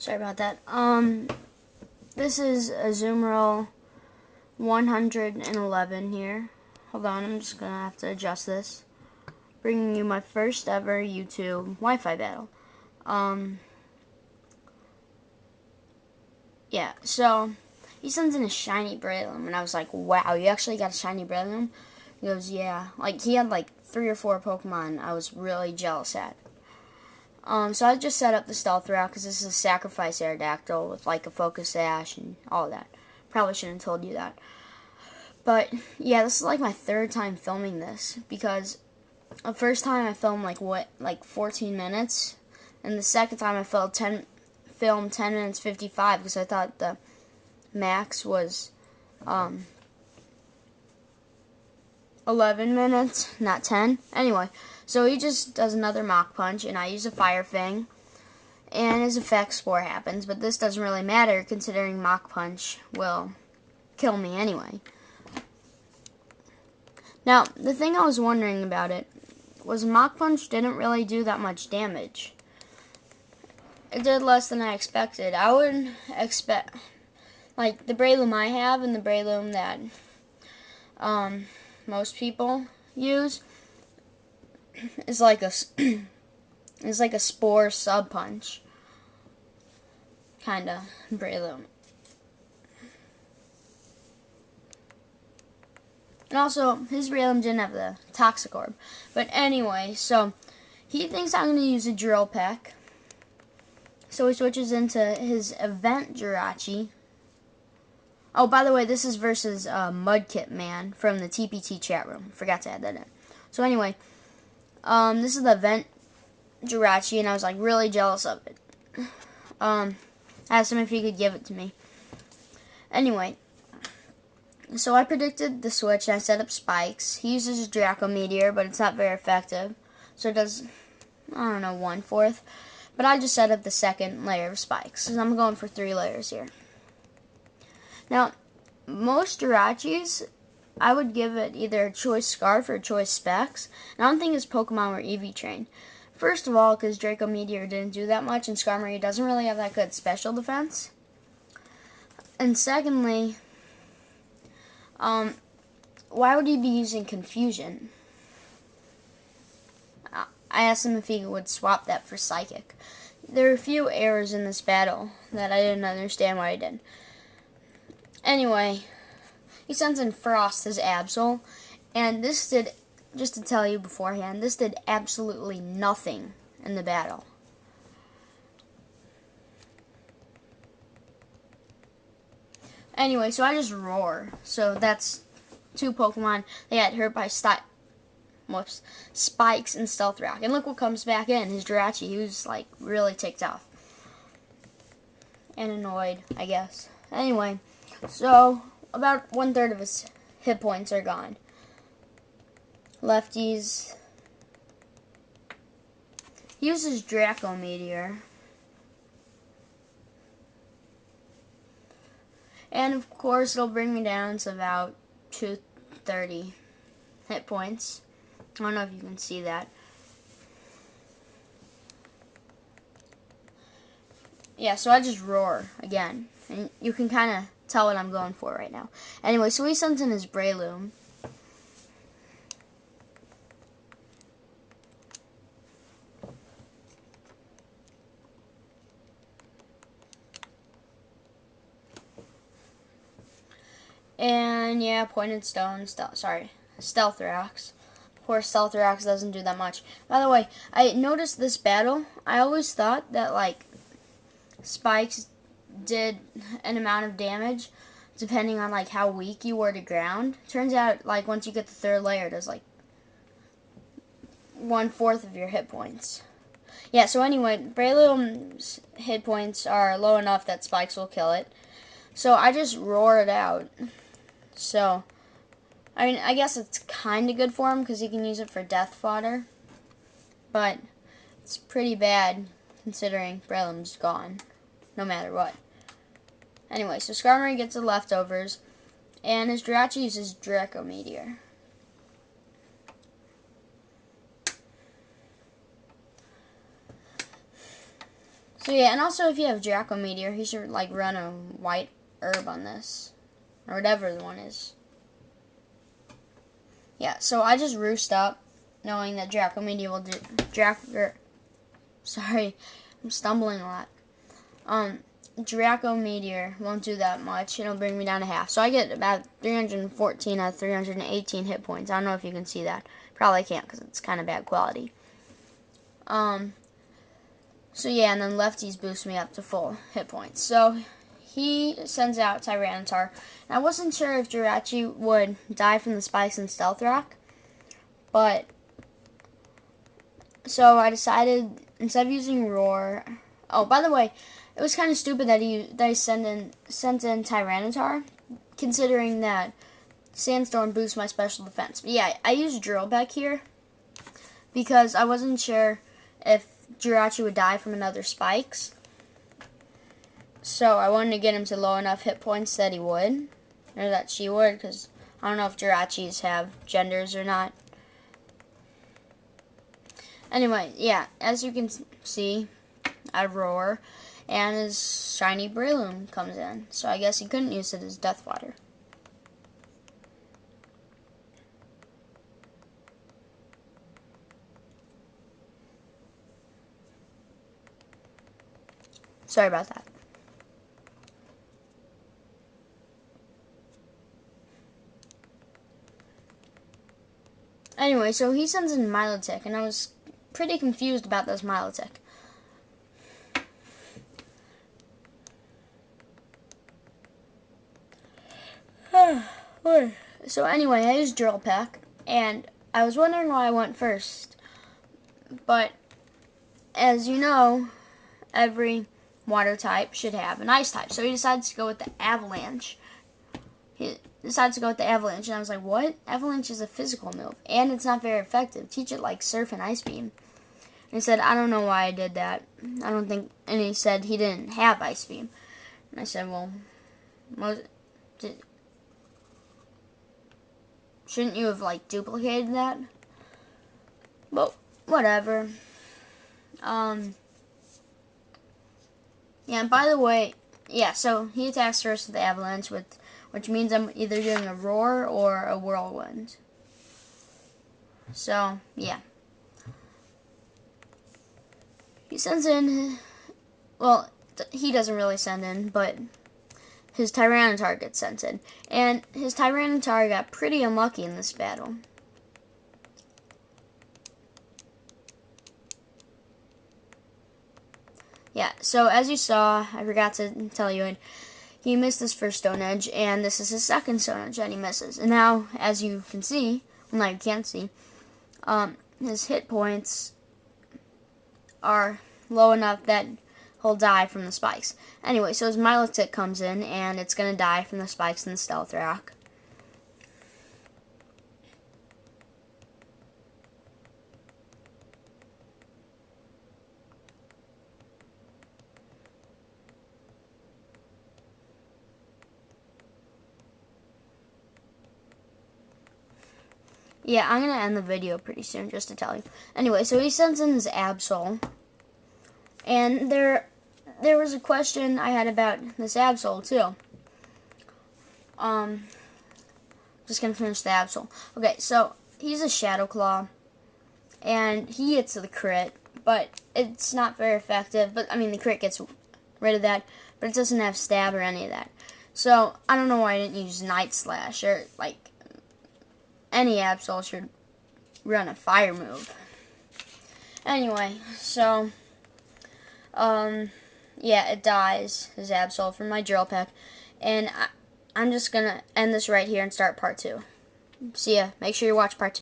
Sorry about that. This is a zoom roll 111 here. Hold on, I'm just gonna have to adjust this. Bringing you my first ever YouTube Wi-Fi battle. Yeah, so he sends in a shiny Breloom, and I was like, wow, you actually got a shiny Breloom? He goes, yeah. Like, he had like 3 or 4 Pokemon I was really jealous at. So I just set up the Stealth Route because this is a Sacrifice Aerodactyl with like a Focus Sash and all of that. Probably shouldn't have told you that. But yeah, this is like my 3rd time filming this because the first time I filmed like 14 minutes, and the second time I filmed 10 minutes 55 because I thought the max was 11 minutes, not 10. Anyway, so he just does another Mach Punch, and I use a Fire Fang, and his Effect Spore happens, but this doesn't really matter considering Mach Punch will kill me anyway. Now, the thing I was wondering about it was Mach Punch didn't really do that much damage. It did less than I expected. I would expect, like, the Breloom I have and the Breloom that most people use is like a Spore Sub Punch kinda Breloom. And also, his Breloom didn't have the Toxic Orb. But anyway, so he thinks I'm gonna use a Drill Peck. So he switches into his Event Jirachi. Oh, by the way, this is versus Mudkipman from the TPT chat room. Forgot to add that in. So anyway, this is the Event Jirachi, and I was like really jealous of it. I asked him if he could give it to me. Anyway, so I predicted the switch, and I set up spikes. He uses a Draco Meteor, but it's not very effective. So it does, I don't know, 1/4. But I just set up the second layer of spikes, because I'm going for 3 layers here. Now, most Jirachis, I would give it either a Choice Scarf or a Choice Specs. And I don't think his Pokemon were EV trained. First of all, because Draco Meteor didn't do that much, and Skarmory doesn't really have that good special defense. And secondly, why would he be using Confusion? I asked him if he would swap that for Psychic. There are a few errors in this battle that I didn't understand why he did. Anyway, he sends in Frost as Absol, and this did, just to tell you beforehand, this did absolutely nothing in the battle. Anyway, so I just Roar. So that's 2 Pokemon that got hurt by Spikes and Stealth Rock. And look what comes back in. His Jirachi. He was like really ticked off. And annoyed, I guess. Anyway, so about 1/3 of his hit points are gone. Lefties. He uses Draco Meteor. And of course, it'll bring me down to about 230 hit points. I don't know if you can see that. Yeah, so I just Roar again. And you can kind of tell what I'm going for right now. Anyway, so he sends in his Breloom. And yeah, Pointed Stone, Stealth Rocks. Of course, Stealth Rocks doesn't do that much. By the way, I noticed this battle, I always thought that like Spikes did an amount of damage depending on like how weak you were to ground. Turns out like once you get the 3rd layer, it does like 1/4 of your hit points. Yeah, so anyway, Breloom's hit points are low enough that Spikes will kill it. So I just Roar it out. So, I mean, I guess it's kind of good for him because he can use it for death fodder. But it's pretty bad considering Breloom's gone, no matter what. Anyway, so Skarmory gets the leftovers, and his Jirachi uses Draco Meteor. So yeah, and also if you have Draco Meteor, he should like run a white herb on this, or whatever the one is. Yeah, so I just roost up, knowing that Draco Meteor will do sorry, I'm stumbling a lot. Draco Meteor won't do that much. It'll bring me down to half. So I get about 314 out of 318 hit points. I don't know if you can see that. Probably can't because it's kind of bad quality. So yeah, and then lefties boost me up to full hit points. So he sends out Tyranitar. And I wasn't sure if Jirachi would die from the spikes in Stealth Rock, but so I decided instead of using Roar. Oh, by the way, it was kind of stupid that he sent in Tyranitar, considering that Sandstorm boosts my special defense. But yeah, I used Drill Peck here because I wasn't sure if Jirachi would die from another spikes. So I wanted to get him to low enough hit points that he would, or that she would, because I don't know if Jirachis have genders or not. Anyway, yeah, as you can see, I roar, and his shiny Breloom comes in. So I guess he couldn't use it as Death Water. Sorry about that. Anyway, so he sends in Milotic, and I was pretty confused about this Milotic. So anyway, I used Drill Peck, and I was wondering why I went first. But as you know, every water type should have an ice type. So he decides to go with the Avalanche. He decides to go with the Avalanche, and I was like, what? Avalanche is a physical move, and it's not very effective. Teach it like Surf and Ice Beam. And he said, I don't know why I did that. I don't think, and he said he didn't have Ice Beam. And I said, well, shouldn't you have like duplicated that? But whatever. Yeah, and by the way, yeah, so he attacks first with the Avalanche, which means I'm either doing a Roar or a Whirlwind. So, yeah. He sends in, well, he doesn't really send in, but his Tyranitar gets sent in. And his Tyranitar got pretty unlucky in this battle. Yeah, so as you saw, I forgot to tell you, he missed his first Stone Edge, and this is his second Stone Edge that he misses. And now, as you can see, well, now you can't see, his hit points are low enough that he'll die from the spikes. Anyway, so his Milotic comes in, and it's going to die from the spikes in the Stealth Rock. Yeah, I'm going to end the video pretty soon, just to tell you. Anyway, so he sends in his Absol. And there was a question I had about this Absol, too. Just going to finish the Absol. Okay, so he's a Shadow Claw. And he hits the crit, but it's not very effective. But, I mean, the crit gets rid of that, but it doesn't have stab or any of that. So, I don't know why I didn't use Night Slash, or, like, any Absol should run a fire move. Anyway, so, yeah, it dies, his Absol, from my Drill Peck, and I'm just gonna end this right here and start part 2. See ya. Make sure you watch part 2.